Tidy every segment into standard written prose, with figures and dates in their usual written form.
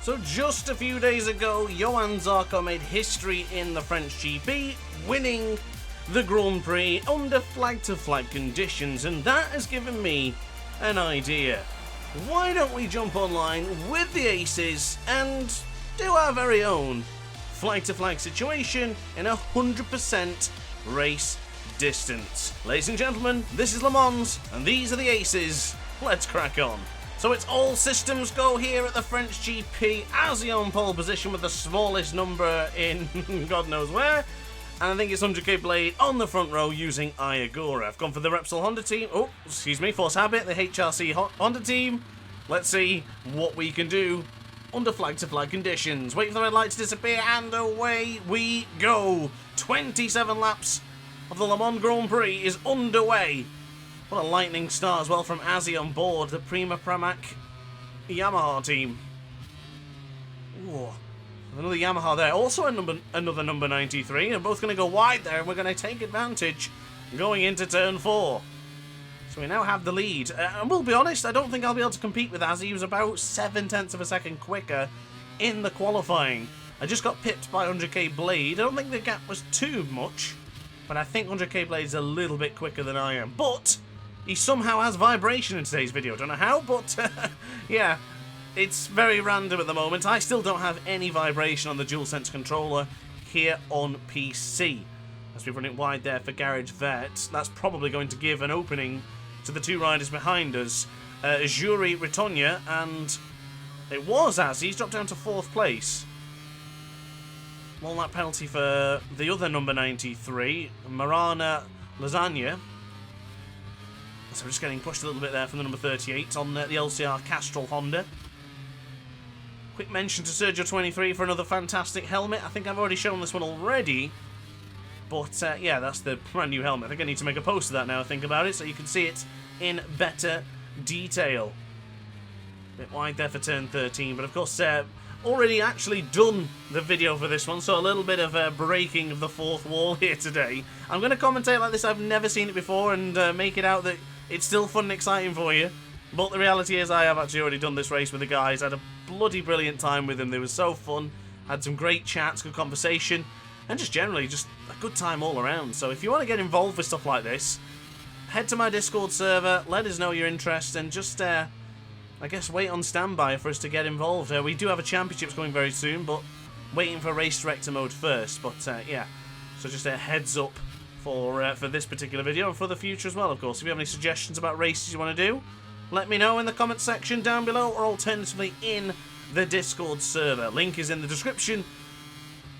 So just a few days ago, Johann Zarco made history in the French GP, winning the Grand Prix under flag-to-flag conditions, and that has given me an idea. Why don't we jump online with the aces and do our very own flag-to-flag situation in 100% race distance. Ladies and gentlemen, this is Le Mans, and these are the aces. Let's crack on. So it's all systems go here at the French GP. Azzy on pole position with the smallest number in God knows where. And I think it's 100k Blade on the front row using Iagora. I've gone for the Repsol Honda team. Oh, excuse me, Force Habit, the HRC Honda team. Let's see what we can do under flag-to-flag conditions. Wait for the red light to disappear, and away we go. 27 laps of the Le Mans Grand Prix is underway. What a lightning start as well from Azzy on board the Prima Pramac Yamaha team. Ooh, another Yamaha there. Also another number 93. They're both going to go wide there, and we're going to take advantage going into turn 4. So we now have the lead. And we'll be honest, I don't think I'll be able to compete with Azzy. He was about 0.7 of a second quicker in the qualifying. I just got pipped by 100k Blade. I don't think the gap was too much, but I think 100k Blade's a little bit quicker than I am. But he somehow has vibration in today's video. Don't know how, but yeah, it's very random at the moment. I still don't have any vibration on the DualSense controller here on PC. As we run it wide there for Garage Vet, that's probably going to give an opening to the two riders behind us, Jury Ritonia, and it was Azzy. He's dropped down to 4th place. One lap penalty for the other number 93, Marana Lasagna. So we're just getting pushed a little bit there from the number 38 on the LCR Castrol Honda. Quick mention to SirChioXXIII for another fantastic helmet. I think I've already shown this one already. But yeah, that's the brand new helmet. I think I need to make a post of that now I think about it, so you can see it in better detail. A bit wide there for turn 13, but of course already actually done the video for this one, so a little bit of breaking of the fourth wall here today. I'm going to commentate like this. I've never seen it before, and make it out that it's still fun and exciting for you. But the reality is I have actually already done this race with the guys. I had a bloody brilliant time with them. They were so fun. Had some great chats, good conversation, and just generally just a good time all around. So if you want to get involved with stuff like this, head to my Discord server, let us know your interest, and just I guess wait on standby for us to get involved. We do have a championships going very soon, but waiting for race director mode first. But yeah, so just a heads up for this particular video and for the future as well, of course. If you have any suggestions about races you want to do, let me know in the comment section down below, or alternatively in the Discord server. Link is in the description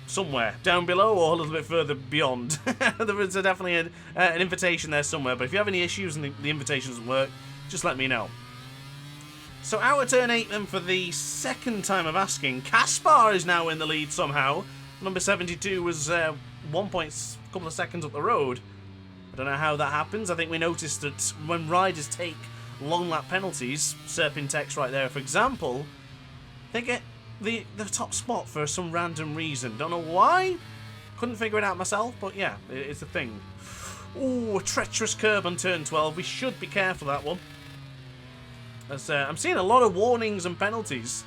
somewhere down below, or a little bit further beyond. There is definitely an invitation there somewhere, but if you have any issues and the invitation doesn't work, just let me know. So our turn 8 then, for the second time of asking. Kaspar is now in the lead somehow. Number 72 was couple of seconds up the road. I don't know how that happens. I think we noticed that when riders take long lap penalties, Serpintex right there for example, they get the top spot for some random reason. Don't know why. Couldn't figure it out myself, but yeah, it's a thing. Ooh, a treacherous curb on turn 12. We should be careful that one. As I'm seeing a lot of warnings and penalties.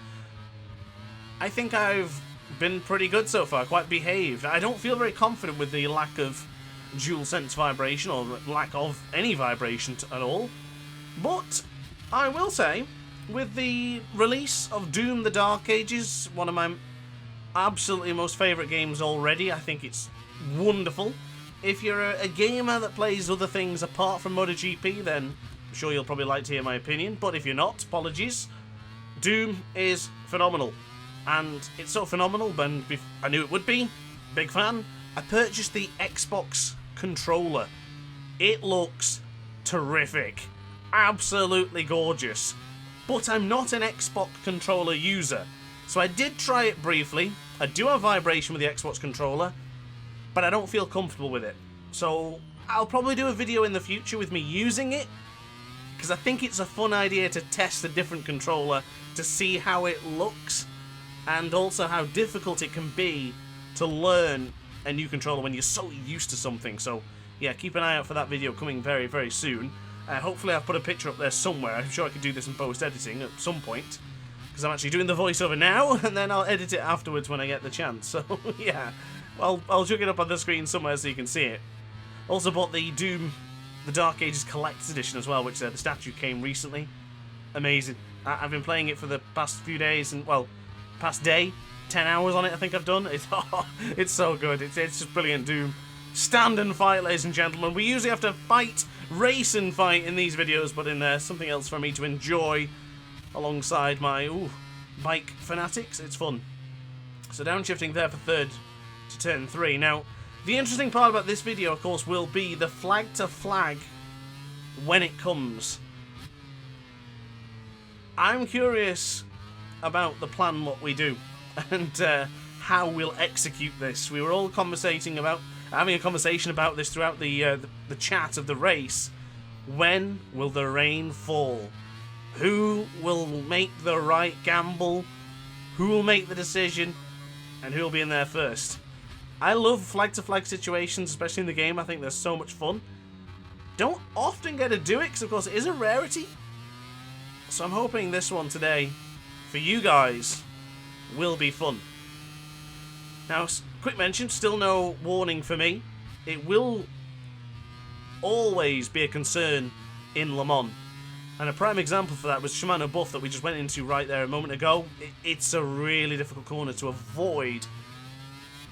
I think I've been pretty good so far, quite behaved. I don't feel very confident with the lack of DualSense vibration, or lack of any vibration at all. But I will say, with the release of Doom the Dark Ages, one of my absolutely most favourite games already, I think it's wonderful. If you're a gamer that plays other things apart from MotoGP, then I'm sure you'll probably like to hear my opinion. But if you're not, apologies. Doom is phenomenal. And it's so phenomenal, and I knew it would be. Big fan. I purchased the Xbox controller. It looks terrific. Absolutely gorgeous. But I'm not an Xbox controller user. So I did try it briefly. I do have vibration with the Xbox controller, but I don't feel comfortable with it. So I'll probably do a video in the future with me using it, because I think it's a fun idea to test a different controller to see how it looks, and also how difficult it can be to learn a new controller when you're so used to something. So yeah, keep an eye out for that video coming very, very soon. Hopefully I've put a picture up there somewhere. I'm sure I could do this in post-editing at some point, because because I'm actually doing the voiceover now, and then I'll edit it afterwards when I get the chance. So, yeah, well, I'll chuck it up on the screen somewhere so you can see it. Also bought the Doom, the Dark Ages Collector's Edition as well, which the statue came recently. Amazing. I've been playing it for the past few days, and, well, past day. 10 hours on it, I think I've done. It's so good. It's just brilliant Doom. Stand and fight, ladies and gentlemen. We usually have to fight, race and fight in these videos, but in there, something else for me to enjoy alongside my bike fanatics. It's fun. So downshifting there for third to turn 3. Now, the interesting part about this video, of course, will be the flag to flag when it comes. I'm curious about the plan, what we do, and how we'll execute this. We were all having a conversation about this throughout the chat of the race. When will the rain fall? Who will make the right gamble? Who will make the decision? And who will be in there first? I love flag-to-flag situations, especially in the game. I think they're so much fun. Don't often get to do it, because of course it is a rarity. So I'm hoping this one today, for you guys, will be fun. Now, quick mention, still no warning for me. It will always be a concern in Le Mans. And a prime example for that was Shimano Buff that we just went into right there a moment ago. It's a really difficult corner to avoid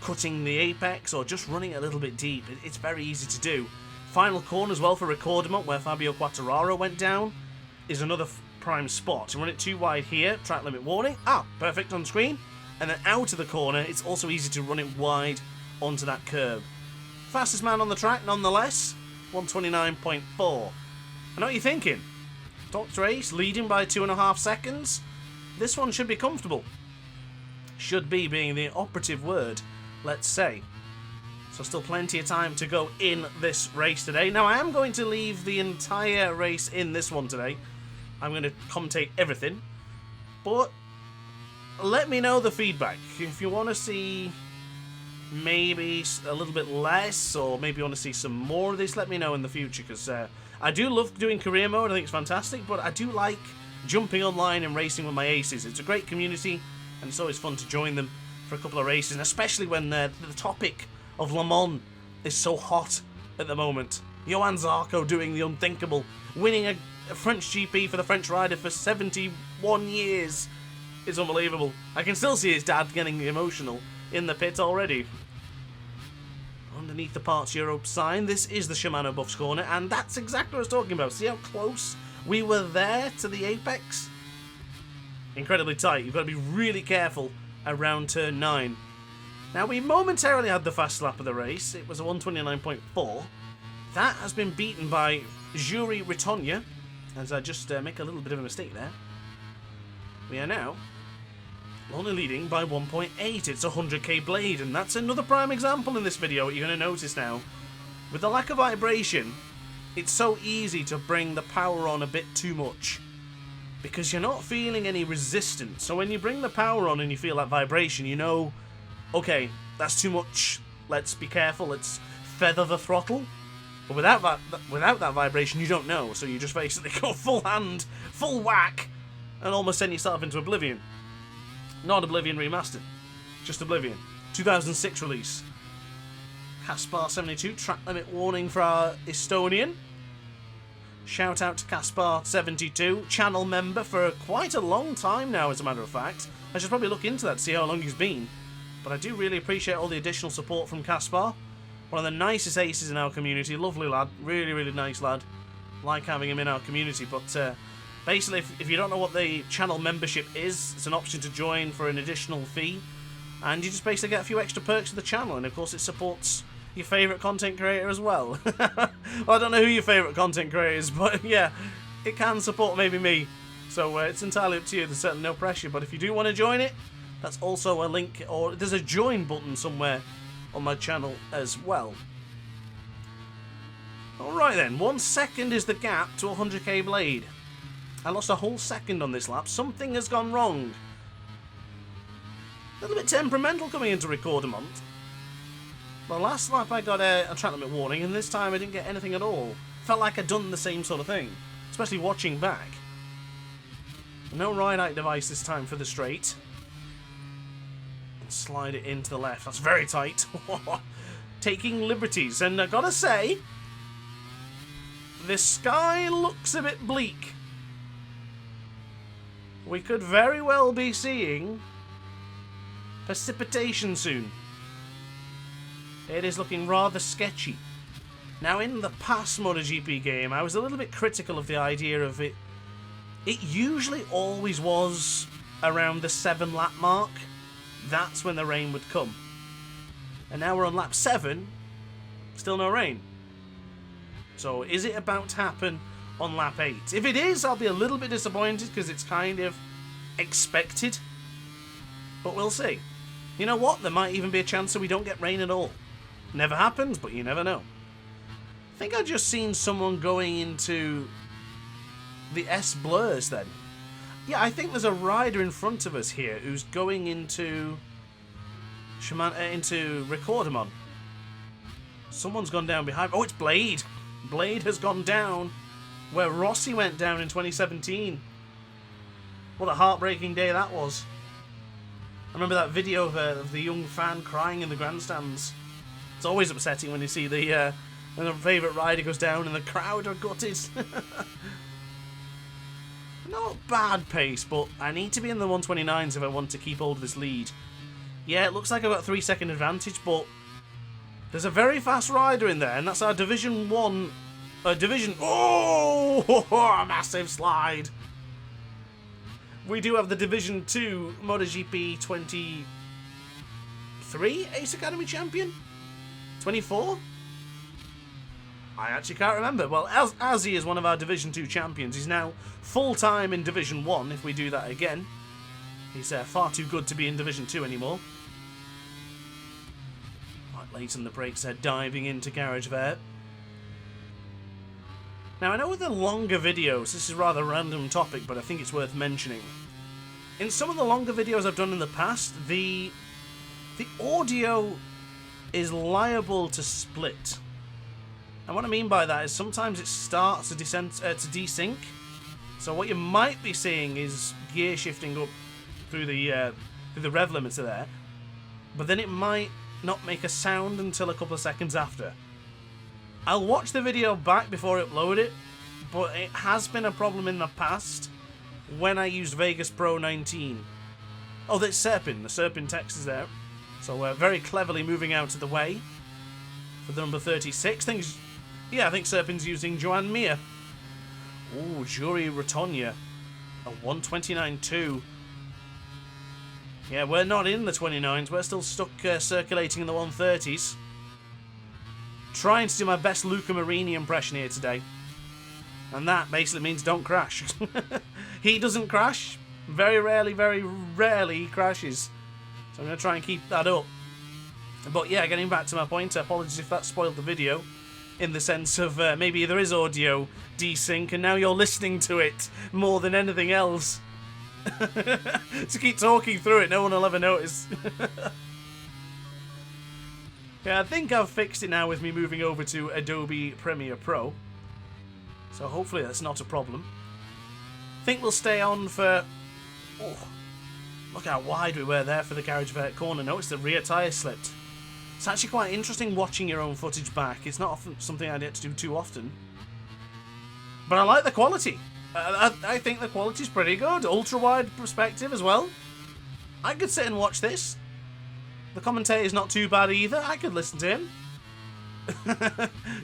cutting the apex or just running a little bit deep. It's very easy to do. Final corner as well for Ricordament, where Fabio Quartararo went down, is another prime spot. To run it too wide here, track limit warning. Perfect on screen. And then out of the corner, it's also easy to run it wide onto that curb. Fastest man on the track, nonetheless, 129.4. I know what you're thinking. DrAce leading by 2.5 seconds. This one should be comfortable. Should be being the operative word, let's say. So still plenty of time to go in this race today. Now, I am going to leave the entire race in this one today. I'm going to commentate everything. But let me know the feedback. If you want to see maybe a little bit less, or maybe you want to see some more of this, let me know in the future, because I do love doing career mode. I think it's fantastic, but I do like jumping online and racing with my aces. It's a great community, and it's always fun to join them for a couple of races, and especially when the topic of Le Mans is so hot at the moment. Johann Zarco doing the unthinkable, winning a French GP for the French rider for 71 years. It's unbelievable. I can still see his dad getting emotional in the pit already. Underneath the Parts Europe sign, this is the Shimano Buffs corner, and that's exactly what I was talking about. See how close we were there to the apex? Incredibly tight. You've got to be really careful around turn 9. Now, we momentarily had the fast lap of the race. It was a 129.4. That has been beaten by Jury Ritonia, as I just make a little bit of a mistake there. We are now only leading by 1.8. It's a 100k blade, and that's another prime example in this video. What you're going to notice now, with the lack of vibration, it's so easy to bring the power on a bit too much, because you're not feeling any resistance. So when you bring the power on and you feel that vibration, you know, okay, that's too much. Let's be careful. Let's feather the throttle. But without that vibration, you don't know. So you just basically go full hand, full whack, and almost send yourself into oblivion. Not Oblivion Remastered, just Oblivion. 2006 release. Kaspar 72, track limit warning for our Estonian. Shout out to Kaspar 72, channel member for quite a long time now, as a matter of fact. I should probably look into that to see how long he's been. But I do really appreciate all the additional support from Kaspar. One of the nicest aces in our community. Lovely lad. Really, really nice lad. Like having him in our community. But basically, if you don't know what the channel membership is, it's an option to join for an additional fee. And you just basically get a few extra perks to the channel. And of course, it supports your favourite content creator as well. Well, I don't know who your favourite content creator is, but yeah, it can support maybe me. So it's entirely up to you. There's certainly no pressure. But if you do want to join it, that's also a link, or there's a join button somewhere on my channel as well. Alright then, 1 second is the gap to 100k blade. I lost a whole second on this lap. Something has gone wrong. A little bit temperamental coming into Ricordament. The last lap I got a track limit warning, and this time I didn't get anything at all. Felt like I'd done the same sort of thing, especially watching back. No ride height device this time for the straight. And slide it into the left. That's very tight. Taking liberties. And I gotta say, the sky looks a bit bleak. We could very well be seeing precipitation soon. It is looking rather sketchy. Now, in the past MotoGP game, I was a little bit critical of the idea of it. It usually always was around the 7-lap mark. That's when the rain would come. And now we're on lap 7, still no rain. So, is it about to happen on lap 8? If it is, I'll be a little bit disappointed because it's kind of expected. But we'll see. You know what? There might even be a chance that we don't get rain at all. Never happens, but you never know. I think I've just seen someone going into the S blurs then. Yeah, I think there's a rider in front of us here who's going into Recordamon. Someone's gone down behind. Oh, it's Blade. Blade has gone down where Rossi went down in 2017. What a heartbreaking day that was. I remember that video of the young fan crying in the grandstands. It's always upsetting when you see when a favourite rider goes down and the crowd are gutted. Not bad pace, but I need to be in the 129s if I want to keep hold of this lead. Yeah, it looks like I've got a 3-second advantage, but there's a very fast rider in there, and that's our Division 1... Oh! A massive slide! We do have the Division 2 MotoGP 23 Ace Academy champion? 24? I actually can't remember. Well, as he is one of our Division 2 champions, he's now full-time in Division 1, if we do that again. He's far too good to be in Division 2 anymore. Right, late on the brakes there, diving into Garage Vert. Now, I know with the longer videos, this is a rather random topic, but I think it's worth mentioning. In some of the longer videos I've done in the past, the audio is liable to split. And what I mean by that is sometimes it starts to desync. So what you might be seeing is gear shifting up through the rev limiter there, but then it might not make a sound until a couple of seconds after. I'll watch the video back before I upload it, but it has been a problem in the past when I used Vegas Pro 19. Oh, that's Serpin. The Serpin text is there. So we're very cleverly moving out of the way for the number 36. I think Serpin's using Joan Mir. Ooh, Jury Rotonia. A 129.2. Yeah, we're not in the 29s. We're still stuck circulating in the 130s. Trying to do my best Luca Marini impression here today. And that basically means don't crash. He doesn't crash. Very rarely he crashes. So I'm going to try and keep that up. But yeah, getting back to my point, apologies if that spoiled the video. In the sense of maybe there is audio desync and now you're listening to it more than anything else. To keep talking through it, no one will ever notice. Yeah, I think I've fixed it now with me moving over to Adobe Premiere Pro. So hopefully that's not a problem. I think we'll stay on for... Oh, look how wide we were there for the Garage Vert corner. Notice the rear tyre slipped. It's actually quite interesting watching your own footage back. It's not often something I get to do too often. But I like the quality. I think the quality's pretty good. Ultra-wide perspective as well. I could sit and watch this. The commentator's not too bad either. I could listen to him.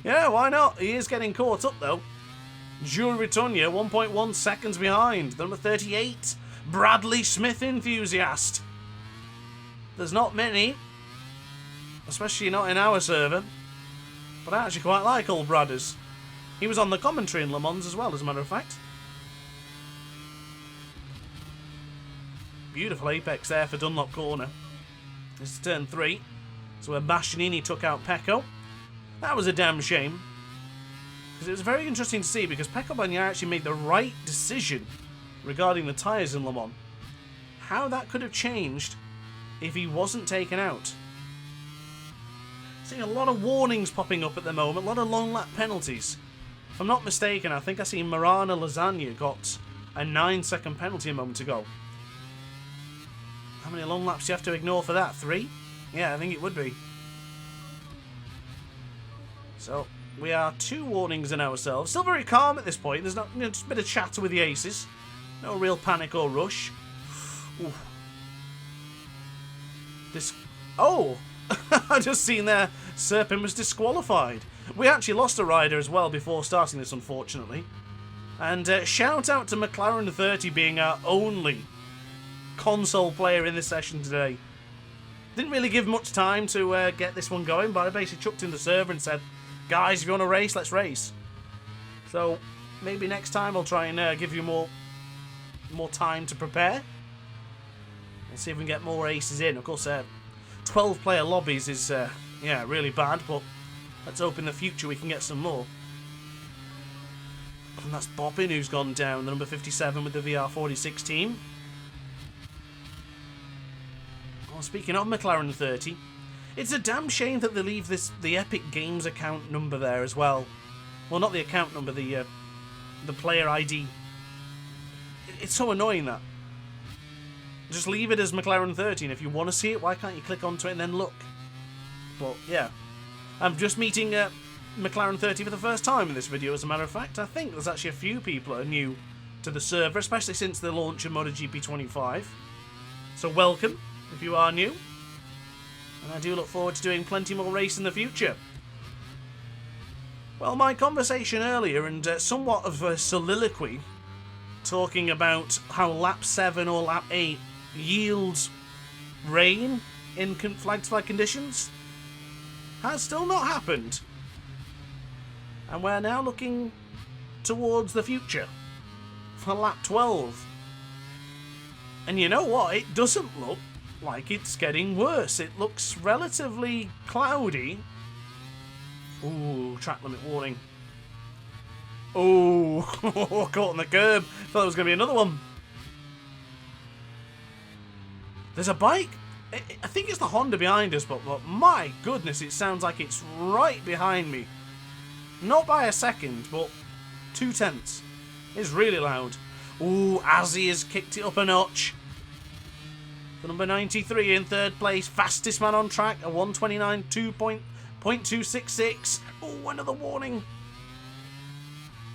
Yeah, why not? He is getting caught up, though. Jules Ritonia, 1.1 seconds behind. Number 38, Bradley Smith enthusiast. There's not many. Especially not in our server. But I actually quite like old Bradders. He was on the commentary in Le Mans as well, as a matter of fact. Beautiful apex there for Dunlop Corner. This is turn 3. So where Bastianini took out Pecco. That was a damn shame. Because it was very interesting to see, because Pecco Bagnaia actually made the right decision regarding the tyres in Le Mans. How that could have changed if he wasn't taken out. Seeing a lot of warnings popping up at the moment, a lot of long lap penalties. If I'm not mistaken, I think I see Marana Lasagna got a 9-second penalty a moment ago. How many long laps do you have to ignore for that? 3? Yeah, I think it would be. So, we are 2 warnings in ourselves. Still very calm at this point. There's not, just a bit of chatter with the aces. No real panic or rush. Ooh. Oh! I just seen there, Serpin was disqualified. We actually lost a rider as well before starting this, unfortunately. And shout out to McLaren 30 being our only console player in this session today. Didn't really give much time to get this one going, but I basically chucked in the server and said, guys, if you want to race, let's race. So maybe next time I'll try and give you more time to prepare. And see if we can get more aces in. Of course, 12-player lobbies is, yeah, really bad, but let's hope in the future we can get some more. And that's Bobbin who's gone down, the number 57 with the VR46 team. Well, speaking of McLaren 30, it's a damn shame that they leave the Epic Games account number there as well. Well, not the account number, the player ID. It's so annoying that. Just leave it as McLaren 30, and if you want to see it, why can't you click onto it and then look? But yeah, I'm just meeting McLaren 30 for the first time in this video, as a matter of fact. I think there's actually a few people that are new to the server, especially since the launch of MotoGP 25. So welcome, if you are new. And I do look forward to doing plenty more race in the future. Well, my conversation earlier, and somewhat of a soliloquy, talking about how lap 7 or lap 8 yields rain in flag-to-flag conditions, has still not happened. And we're now looking towards the future for lap 12. And you know what? It doesn't look like it's getting worse. It looks relatively cloudy. Ooh, track limit warning. Oh, caught on the curb. Thought there was going to be another one. There's a bike. I think it's the Honda behind us, but my goodness, it sounds like it's right behind me. Not by a second, but 0.2. It's really loud. Ooh, Azzy has kicked it up a notch. The number 93 in 3rd place. Fastest man on track. A 129 2.266. Oh, another warning.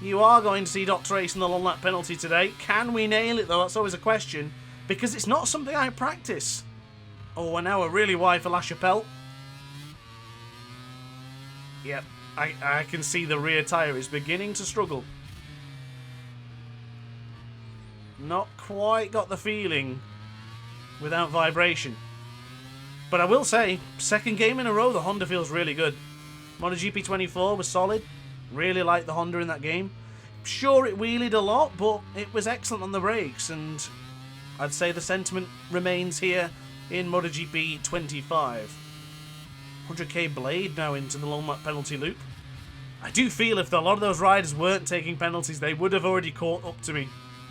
You are going to see DrAce in the long lap penalty today. Can we nail it, though? That's always a question. Because it's not something I practice. Oh, and now we're really wide for La Chapelle. Yep, I can see the rear tyre is beginning to struggle. Not quite got the feeling without vibration. But I will say, second game in a row, the Honda feels really good. MotoGP 24 was solid. Really liked the Honda in that game. Sure, it wheelied a lot, but it was excellent on the brakes, and I'd say the sentiment remains here in MotoGP 25. 100k Blade now into the long lap penalty loop. I do feel if a lot of those riders weren't taking penalties, they would have already caught up to me.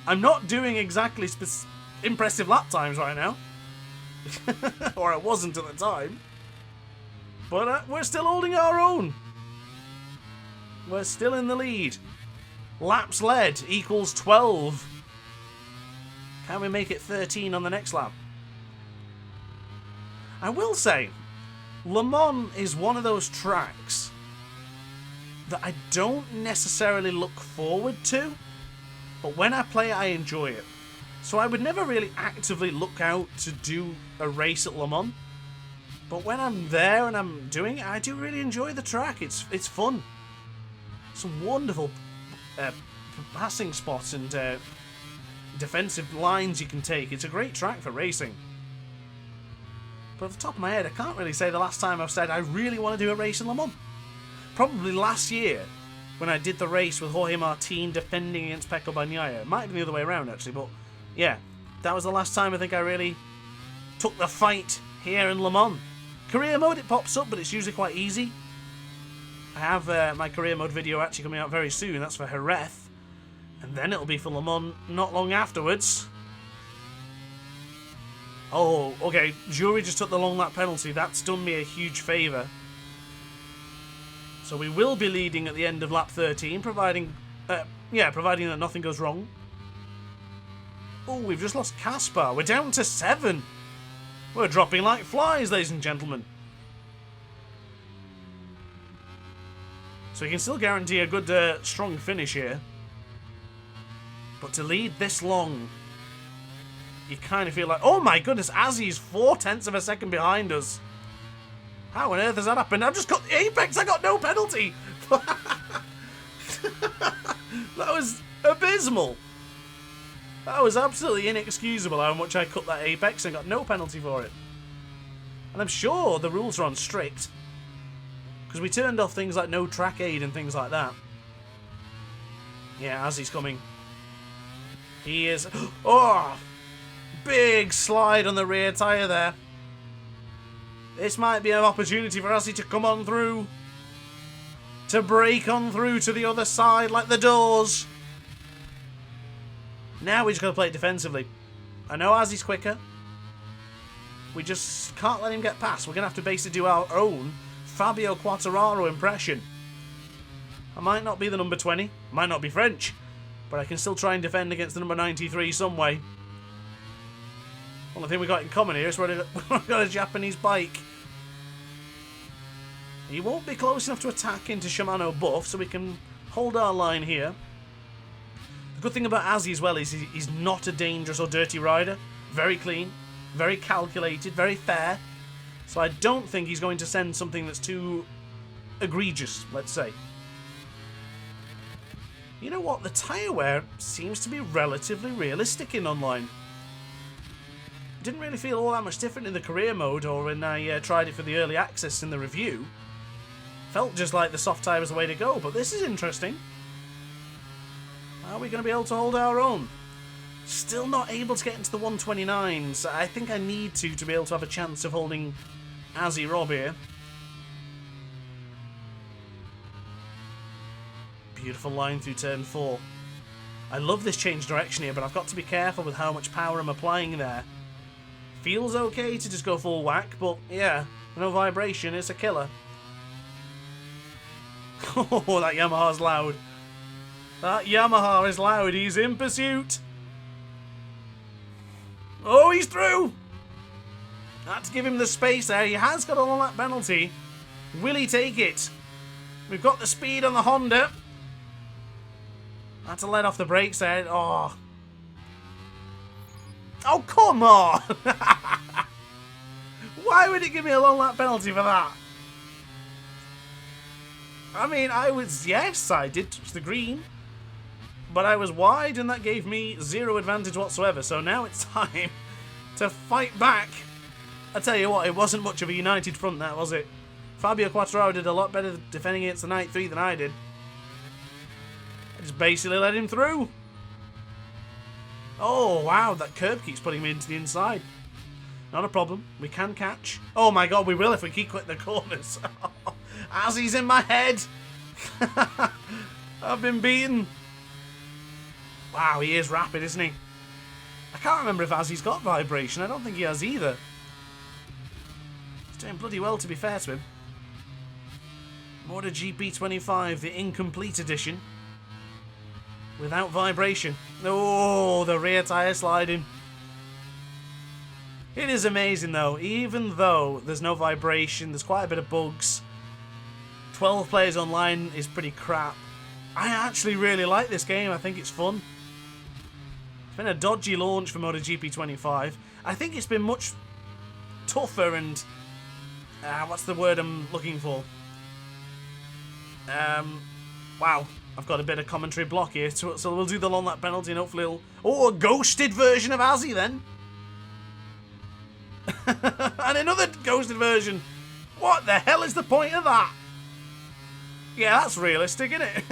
I'm not doing exactly impressive lap times right now. Or I wasn't at the time. But we're still holding our own. We're still in the lead. Laps led equals 12. Can we make it 13 on the next lap? I will say, Le Mans is one of those tracks that I don't necessarily look forward to, but when I play it, I enjoy it. So I would never really actively look out to do a race at Le Mans, but when I'm there and I'm doing it, I do really enjoy the track. It's fun. Some wonderful passing spots and defensive lines you can take. It's a great track for racing. But off the top of my head, I can't really say the last time I've said I really want to do a race in Le Mans. Probably last year, when I did the race with Jorge Martin defending against Pecco Bagnaia. It might have been the other way around, actually, but yeah, that was the last time I think I really took the fight here in Le Mans. Career mode, it pops up, but it's usually quite easy. I have my career mode video actually coming out very soon. That's for Jerez. And then it'll be for Le Mans not long afterwards. Oh, okay. Jury just took the long lap penalty. That's done me a huge favour. So we will be leading at the end of lap 13, providing that nothing goes wrong. Oh, we've just lost Caspar. We're down to 7. We're dropping like flies, ladies and gentlemen. So we can still guarantee a good, strong finish here. But to lead this long, you kind of feel like... Oh my goodness, Azzy's 0.4 of a second behind us. How on earth has that happened? I've just got the apex. I got no penalty. That was abysmal. That was absolutely inexcusable how much I cut that apex and got no penalty for it. And I'm sure the rules are on strict, because we turned off things like no track aid and things like that. Yeah, as he's coming. He is... Oh! Big slide on the rear tyre there. This might be an opportunity for Azzy to come on through. To break on through to the other side like the doors. Now we just got to play it defensively. I know Azzy's quicker. We just can't let him get past. We're going to have to basically do our own Fabio Quartararo impression. I might not be the number 20. Might not be French. But I can still try and defend against the number 93 some way. Only thing we got in common here is we've got a Japanese bike. He won't be close enough to attack into Shimano buff, so we can hold our line here. The good thing about Azzy as well is he's not a dangerous or dirty rider. Very clean, very calculated, very fair. So I don't think he's going to send something that's too egregious, let's say. You know what? The tyre wear seems to be relatively realistic in online. Didn't really feel all that much different in the career mode or when I tried it for the early access in the review. Felt just like the soft tyre was the way to go, but this is interesting. Are we going to be able to hold our own? Still not able to get into the 129s. I think I need to be able to have a chance of holding Azzy Rob here. Beautiful line through turn 4. I love this change direction here, but I've got to be careful with how much power I'm applying there. Feels okay to just go full whack, but yeah, no vibration, it's a killer. Oh, that Yamaha's loud. That Yamaha is loud. He's in pursuit. Oh, he's through. Had to give him the space there. He has got a long lap penalty. Will he take it? We've got the speed on the Honda. Had to let off the brakes there. Oh. Oh, come on. Why would it give me a long lap penalty for that? I mean, yes, I did touch the green. But I was wide and that gave me 0 advantage whatsoever. So now it's time to fight back. I tell you what, it wasn't much of a united front that, was it? Fabio Quartararo did a lot better defending against the 93 than I did. I just basically let him through. Oh, wow, that curb keeps putting me into the inside. Not a problem. We can catch. Oh my god, we will if we keep clicking the corners. Azzy's in my head. I've been beaten. Wow, he is rapid, isn't he? I can't remember if Azzy's got vibration. I don't think he has either. He's doing bloody well, to be fair to him. MotoGP 25, the incomplete edition. Without vibration. Oh, the rear tyre sliding. It is amazing though, even though there's no vibration, there's quite a bit of bugs. 12 players online is pretty crap. I actually really like this game, I think it's fun. It's been a dodgy launch for MotoGP 25. I think it's been much tougher and... what's the word I'm looking for? Wow, I've got a bit of commentary block here, so we'll do the long lap penalty and hopefully it'll... Oh, a ghosted version of Azzy then. And another ghosted version. What the hell is the point of that? Yeah, that's realistic, isn't it?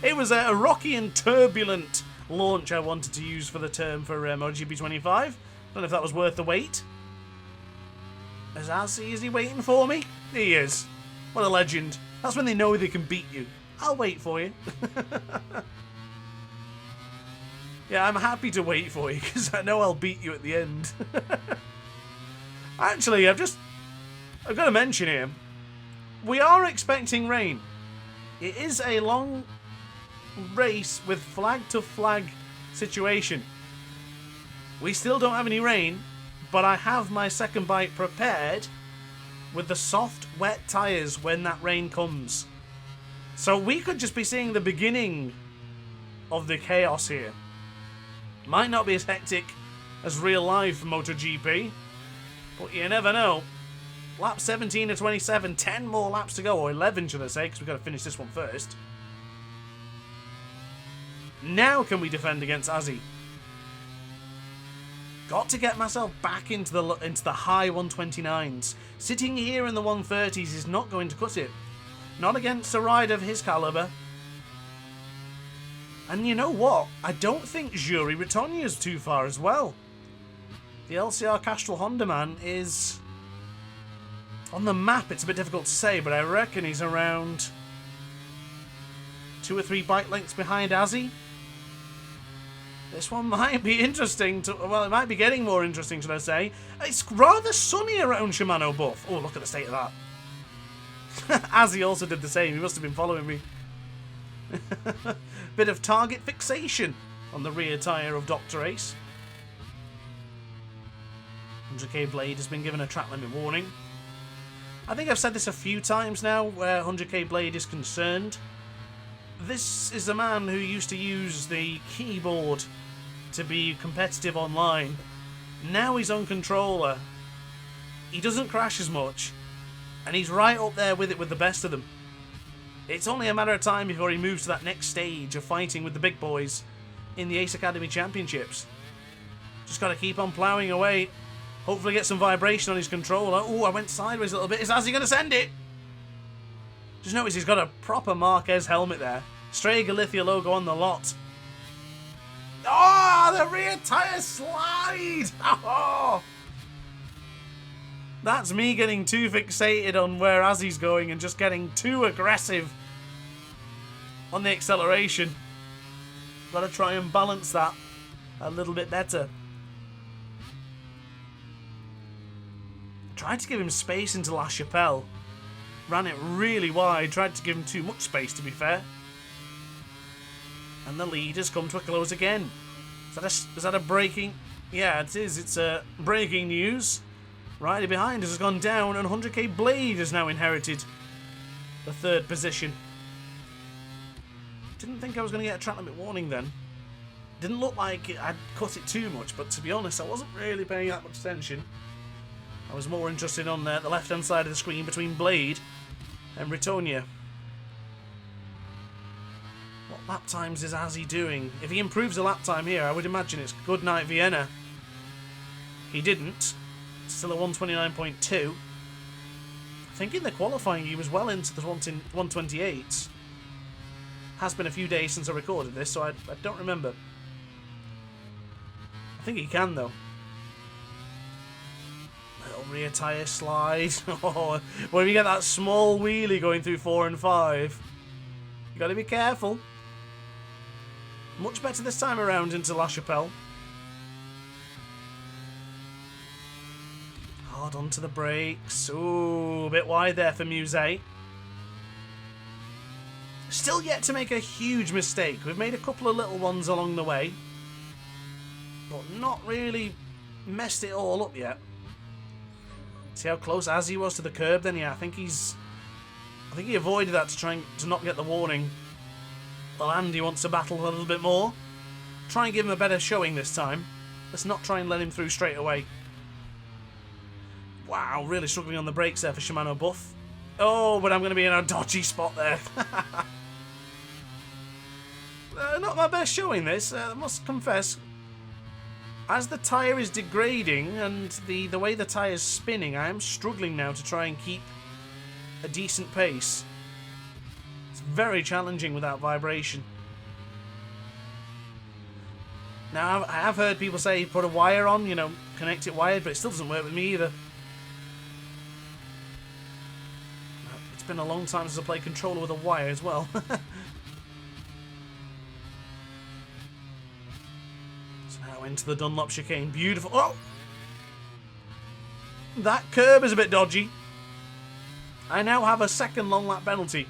It was a rocky and turbulent launch I wanted to use for the term for MotoGP 25. Don't know if that was worth the wait. Is he waiting for me? He is. What a legend. That's when they know they can beat you. I'll wait for you. Yeah, I'm happy to wait for you because I know I'll beat you at the end. Actually, I've got to mention here, we are expecting rain. It is a long race with flag to flag situation. We still don't have any rain, but I have my second bike prepared with the soft, wet tyres when that rain comes. So we could just be seeing the beginning of the chaos here. Might not be as hectic as real life MotoGP, but you never know. Lap 17 to 27, 10 more laps to go, or 11 should I say, because we've got to finish this one first. Now can we defend against Azzi? Got to get myself back into the high 129s. Sitting here in the 130s is not going to cut it. Not against a rider of his calibre. And you know what? I don't think Jury Ritonia is too far as well. The LCR Castrol Honda man is... On the map, it's a bit difficult to say, but I reckon he's around 2 or 3 bike lengths behind Azzi. This one might be interesting. Well, it might be getting more interesting, should I say. It's rather sunny around Shimano Buff. Oh, look at the state of that. Azzi also did the same. He must have been following me. Bit of target fixation on the rear tyre of DrAce. 100k Blade has been given a track limit warning. I think I've said this a few times now where 100k Blade is concerned. This is a man who used to use the keyboard to be competitive online. Now he's on controller. He doesn't crash as much. And he's right up there with it with the best of them. It's only a matter of time before he moves to that next stage of fighting with the big boys in the Ace Academy Championships. Just got to keep on ploughing away. Hopefully get some vibration on his controller. Oh, I went sideways a little bit. Is Azzi going to send it? Just notice he's got a proper Marquez helmet there. Strega Lithia logo on the lot. Oh, the rear tyre slide! Oh. That's me getting too fixated on where Azzi's going and just getting too aggressive on the acceleration. Got to try and balance that a little bit better. Tried to give him space into La Chapelle. Ran it really wide. Tried to give him too much space, to be fair. And the lead has come to a close again. Is that a breaking... Yeah, it is. It's breaking news. Rider behind us has gone down, and 100k Blade has now inherited the 3rd position. Didn't think I was going to get a track limit warning then. Didn't look like I'd cut it too much, but to be honest, I wasn't really paying that much attention. I was more interested on the left-hand side of the screen between Blade and Ritonia. What lap times is Azzi doing? If he improves the lap time here, I would imagine it's good night Vienna. He didn't. Still a 129.2. I think in the qualifying he was well into the 128s. Has been a few days since I recorded this, so I don't remember. I think he can though. Little rear tyre slide. Oh, when you get that small wheelie going through 4 and 5, you got to be careful. Much better this time around into La Chapelle. Hard onto the brakes. Ooh, a bit wide there for Musée. Still yet to make a huge mistake. We've made a couple of little ones along the way, but not really messed it all up yet. See how close Azzi was to the curb then? Yeah, I think he avoided that to try to not get the warning. Well, Andy wants to battle a little bit more. Try and give him a better showing this time. Let's not try and let him through straight away. Wow, really struggling on the brakes there for Shimano Buff. Oh, but I'm going to be in a dodgy spot there. Not my best showing this, I must confess. As the tyre is degrading and the way the tyre is spinning, I am struggling now to try and keep a decent pace. It's very challenging without vibration. Now, I have heard people say put a wire on, you know, connect it wired, but it still doesn't work with me either. It's been a long time since I played controller with a wire as well. So now into the Dunlop chicane. Beautiful. Oh! That curb is a bit dodgy. I now have a second long lap penalty.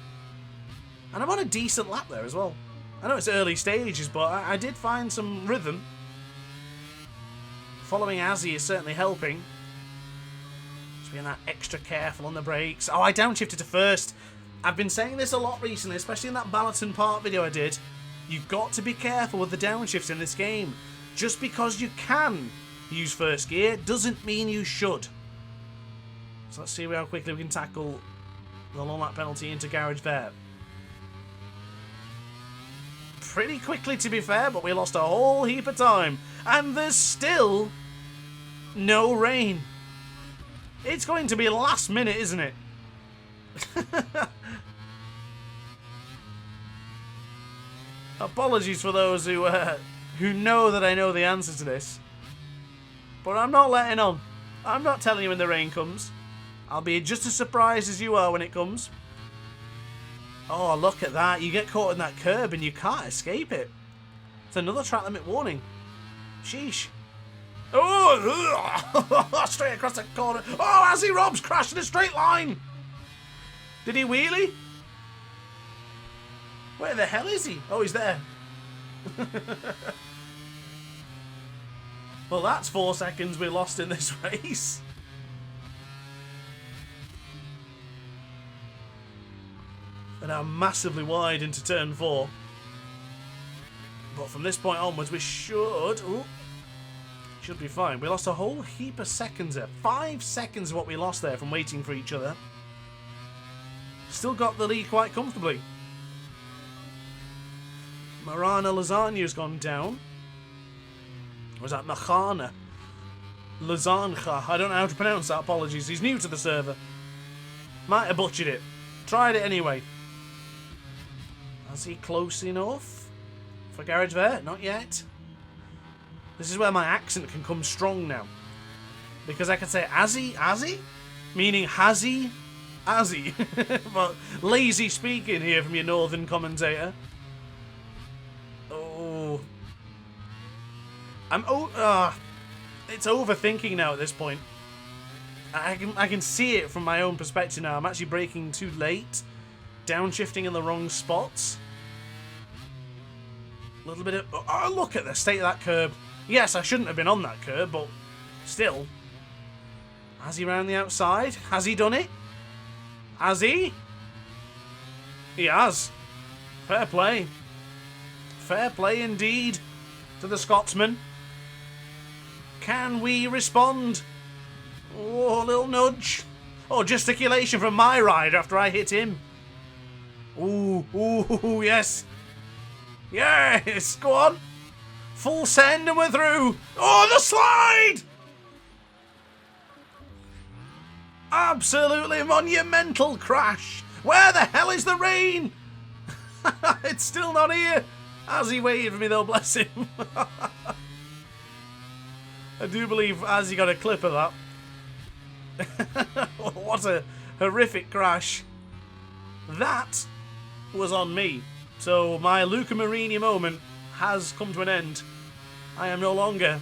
And I'm on a decent lap there as well. I know it's early stages, but I did find some rhythm. Following Azzy is certainly helping. Just being that extra careful on the brakes. Oh, I downshifted to first. I've been saying this a lot recently, especially in that Ballaton Park video I did. You've got to be careful with the downshifts in this game. Just because you can use first gear doesn't mean you should. So let's see how quickly we can tackle the long lap penalty into Garage Vert. Pretty quickly, to be fair, but we lost a whole heap of time. And there's still no rain. It's going to be last minute, isn't it? Apologies for those who know that I know the answer to this. But I'm not letting on. I'm not telling you when the rain comes. I'll be just as surprised as you are when it comes. Oh, look at that. You get caught in that curb and you can't escape it. It's another track limit warning. Sheesh. Oh, straight across the corner. Oh, Azzy Rob's crashed in a straight line. Did he wheelie? Where the hell is he? Oh, he's there. Well, that's 4 seconds we lost in this race. And I'm massively wide into turn 4. But from this point onwards, we should be fine. We lost a whole heap of seconds there. 5 seconds of what we lost there from waiting for each other. Still got the lead quite comfortably. Marana Lasagna's gone down. Or was that Machana? Lasagna. I don't know how to pronounce that. Apologies. He's new to the server. Might have butchered it. Tried it anyway. Is he close enough for Garage Vert? Not yet. This is where my accent can come strong now. Because I can say Azzy, meaning Hazzy, Azzy. But lazy speaking here from your northern commentator. Oh. It's overthinking now at this point. I can see it from my own perspective now. I'm actually braking too late. Downshifting in the wrong spots. A little bit of... Oh, look at the state of that curb. Yes, I shouldn't have been on that curb, but still. Has he round the outside? Has he done it? Has he? He has. Fair play. Fair play indeed to the Scotsman. Can we respond? Oh, a little nudge. Oh, gesticulation from my rider after I hit him. Ooh, yes. Yes, go on. Full send and we're through. Oh, the slide! Absolutely monumental crash. Where the hell is the rain? It's still not here. As he waited for me though, bless him. I do believe Azzy got a clip of that. What a horrific crash. That was on me. So my Luca Marini moment has come to an end. I am no longer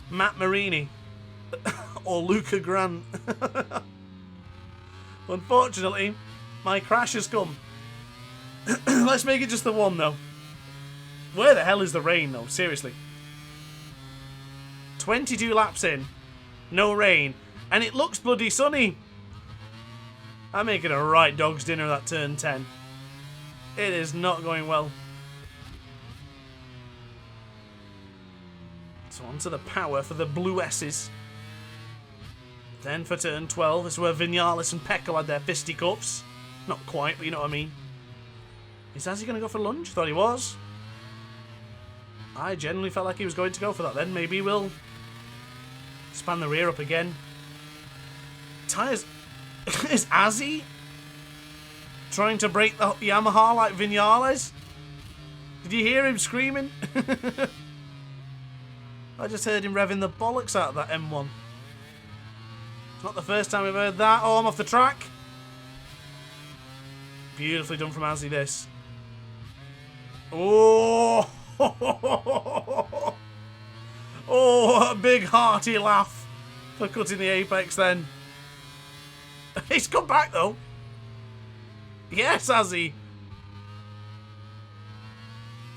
Matt Marini or Luca Grant. Unfortunately, my crash has come. Let's make it just the one though. Where the hell is the rain though? Seriously. 22 laps in, no rain, and it looks bloody sunny. I'm making a right dog's dinner at turn 10. It is not going well. So on to the power for the blue S's. Then for turn 12, this is where Vinales and Pecco had their fisticuffs. Not quite, but you know what I mean. Is Azzy going to go for lunge? Thought he was. I genuinely felt like he was going to go for that then. Maybe we'll span the rear up again. Tyres... Is Azzy trying to break the Yamaha like Vinales? Did you hear him screaming? I just heard him revving the bollocks out of that M1. It's not the first time we've heard that. Oh, I'm off the track. Beautifully done from Azzy, this. Oh! Oh, a big hearty laugh for cutting the apex then. He's come back though. Yes, Azzy.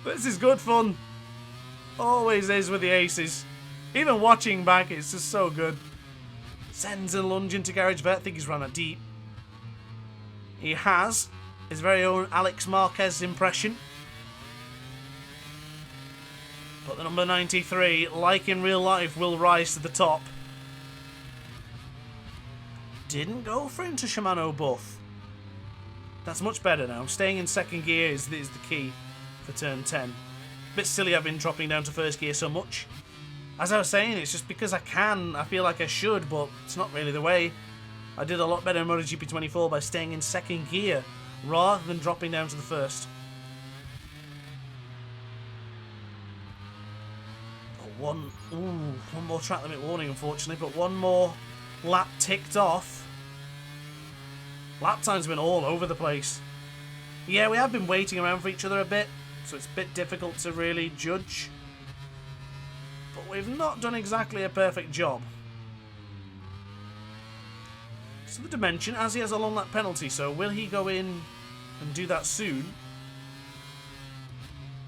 This is good fun. Always is with the aces. Even watching back, it's just so good. Sends a lunge into garage vet. I think he's run it deep. He has his very own Alex Marquez impression. But the number 93, like in real life, will rise to the top. Didn't go for into Shimano buff. That's much better now. Staying in second gear is the key for turn 10. Bit silly I've been dropping down to first gear so much. As I was saying, it's just because I can. I feel like I should, but it's not really the way. I did a lot better in MotoGP 24 by staying in second gear rather than dropping down to the first. One more track limit warning, unfortunately, but one more lap ticked off. Lap time's been all over the place. Yeah, we have been waiting around for each other a bit, so it's a bit difficult to really judge. But we've not done exactly a perfect job. So the Dimension, as he has a long lap penalty, so will he go in and do that soon?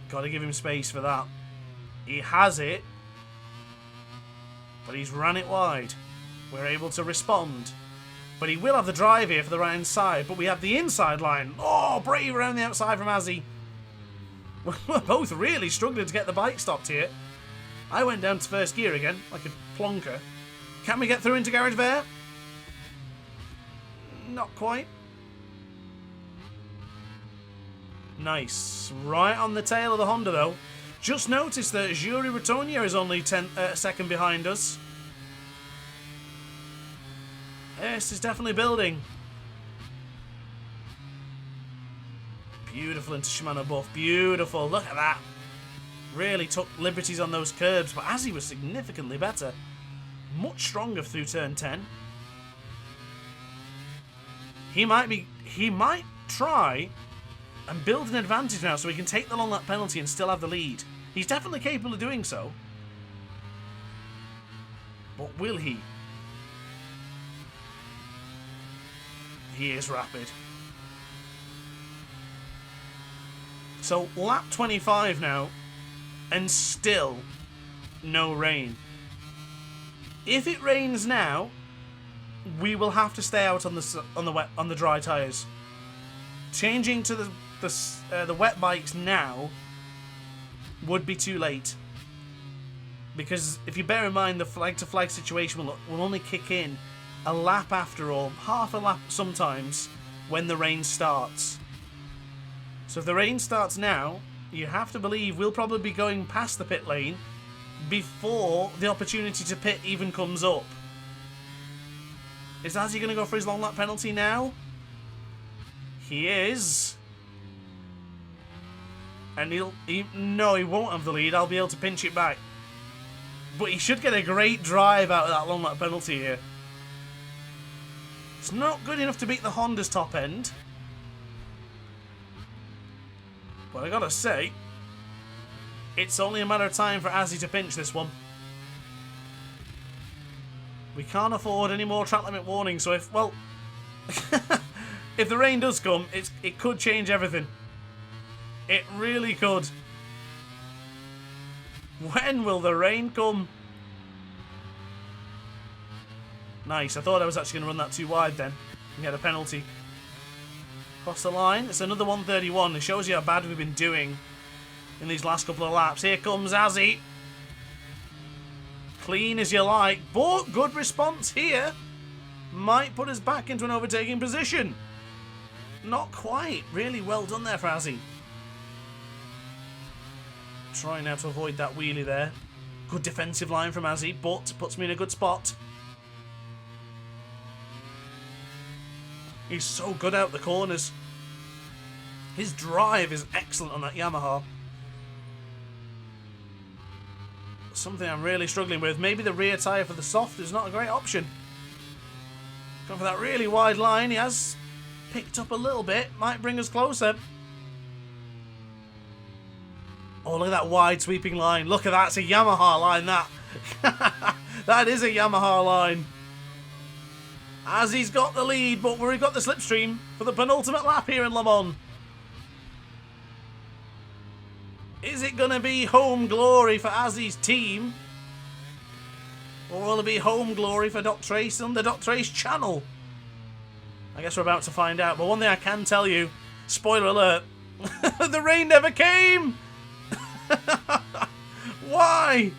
Gotta give him space for that. He has it, but he's ran it wide. We're able to respond. But he will have the drive here for the right-hand side, but we have the inside line. Oh, brave around the outside from Azzy. We're both really struggling to get the bike stopped here. I went down to first gear again, like a plonker. Can we get through into garage there? Not quite. Nice. Right on the tail of the Honda, though. Just noticed that Jury Ratonia is only second behind us. This is definitely building. Beautiful into Shimano buff. Beautiful. Look at that. Really took liberties on those curbs, but Azzy was significantly better. Much stronger through turn 10. He might try and build an advantage now so he can take the long lap penalty and still have the lead. He's definitely capable of doing so. But will he? He is rapid. So lap 25 now, and still no rain. If it rains now, we will have to stay out on the dry tires. Changing to the wet bikes now would be too late, because if you bear in mind the flag to flag situation will only kick in a lap after, or half a lap sometimes, when the rain starts. So if the rain starts now, you have to believe we'll probably be going past the pit lane before the opportunity to pit even comes up. Is Azzy going to go for his long lap penalty now? He is. And no, he won't have the lead. I'll be able to pinch it back. But he should get a great drive out of that long lap penalty here. It's not good enough to beat the Honda's top end. But I gotta say, it's only a matter of time for Azzy to pinch this one. We can't afford any more track limit warnings, so if the rain does come, it could change everything. It really could. When will the rain come? Nice, I thought I was actually going to run that too wide then and get a penalty. Cross the line, it's another 131. It shows you how bad we've been doing in these last couple of laps. Here comes Azzy. Clean as you like, but good response here. Might put us back into an overtaking position. Not quite. Really well done there for Azzy. Trying now to avoid that wheelie there. Good defensive line from Azzy, but puts me in a good spot. He's so good out the corners. His drive is excellent on that Yamaha. Something I'm really struggling with. Maybe the rear tyre for the soft is not a great option. Going for that really wide line. He has picked up a little bit. Might bring us closer. Oh, look at that wide sweeping line. Look at that. It's a Yamaha line, that. That is a Yamaha line. As he's got the lead, but we've got the slipstream for the penultimate lap here in Le Mans. Is it going to be home glory for Azzy's team? Or will there be home glory for DrAce on the DrAce channel? I guess we're about to find out. But one thing I can tell you, spoiler alert, the rain never came! Why?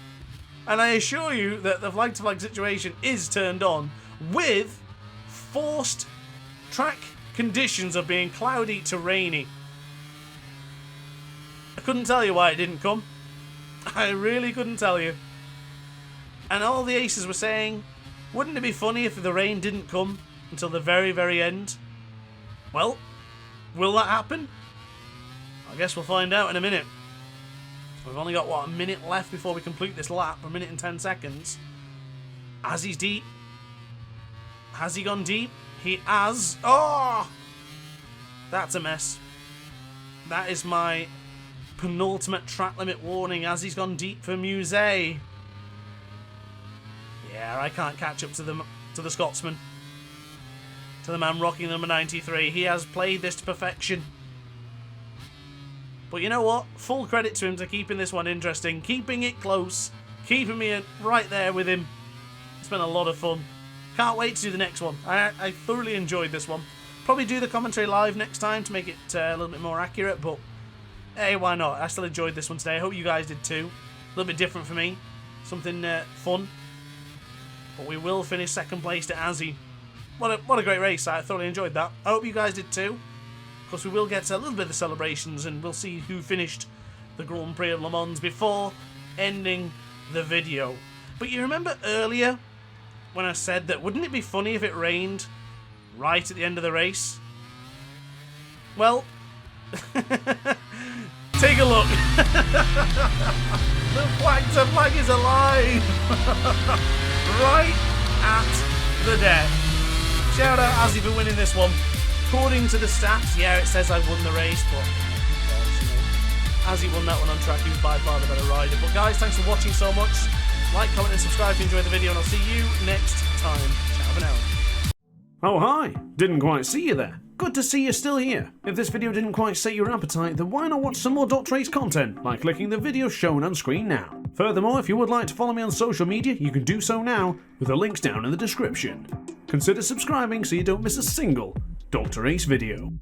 And I assure you that the flag-to-flag situation is turned on with forced track conditions of being cloudy to rainy. I couldn't tell you why it didn't come. I really couldn't tell you. And all the aces were saying, wouldn't it be funny if the rain didn't come until the very, very end? Well, will that happen? I guess we'll find out in a minute. We've only got, what, a minute left before we complete this lap, a minute and 10 seconds. Has he deep? Has he gone deep? He has. Oh! That's a mess. That is my penultimate track limit warning as he's gone deep for Muse. Yeah, I can't catch up to the Scotsman. To the man rocking number 93. He has played this to perfection. But you know what? Full credit to him for keeping this one interesting, keeping it close, keeping me right there with him. It's been a lot of fun. Can't wait to do the next one. I thoroughly enjoyed this one. Probably do the commentary live next time to make it a little bit more accurate, but hey, why not? I still enjoyed this one today. I hope you guys did too. A little bit different for me. Something fun. But we will finish second place to Azzy. What a great race. I thoroughly enjoyed that. I hope you guys did too. Of course, we will get a little bit of the celebrations and we'll see who finished the Grand Prix of Le Mans before ending the video. But you remember earlier when I said that wouldn't it be funny if it rained right at the end of the race? Well, take a look. The flag is alive. Right at the death. Shout out Azzy for winning this one. According to the stats, yeah, it says I won the race, but Azzy won that one on track. He was by far the better rider. But guys, thanks for watching so much. Like, comment, and subscribe if you enjoyed the video, and I'll see you next time. Ciao for now. Oh hi, didn't quite see you there. Good to see you're still here. If this video didn't quite set your appetite, then why not watch some more DrAce content by clicking the video shown on screen now. Furthermore, if you would like to follow me on social media, you can do so now with the links down in the description. Consider subscribing so you don't miss a single DrAce video.